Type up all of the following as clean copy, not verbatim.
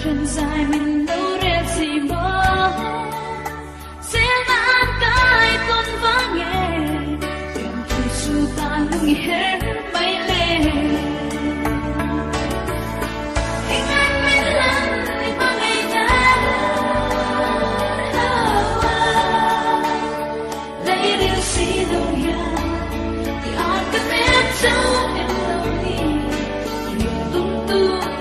chân dài mình đâu rét gì mơ sẽ mang cái con vắng nghe tìm chu su ta lung hết bay lên hình anh biết lắm thì bao ngày tháng lấy điều gì đâu ya thì ai có biết đâu em đâu đi nhiều tung tu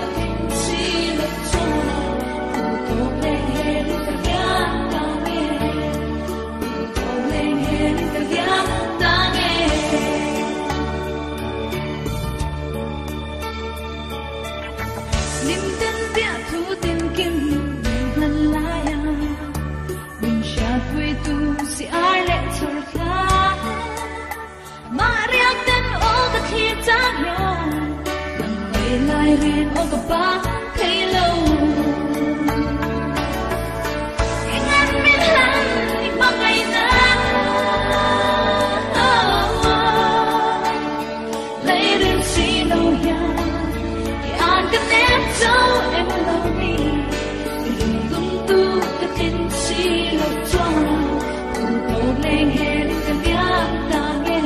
niềm tin tiếc thu tìm kiếm lần lại mình sẽ vui tu si ai lệ thôi khác mà riêng tên ô cái khi ta hiểu bằng ngày lại riêng ô cái ba thấy lâu hình anh biết lắm nhưng bao ngày nắng lấy riêng gì đâu ya thì anh cứ ném dấu em lâu đi đừng tung tu cái tin si lâu cho cùng tổ lên hè đừng cần nhắc ta nghe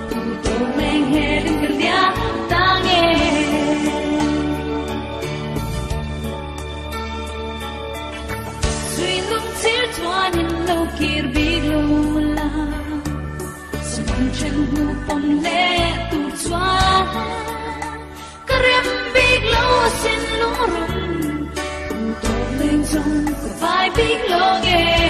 cùng tổ lên hè đừng cần nhắc ta nghe suy lúc chiều cho nhìn lâu kia biết lâu là sân chân hu phong lệ tu choa big lo sin lo rum tu to lên trong cái vai big lo nghe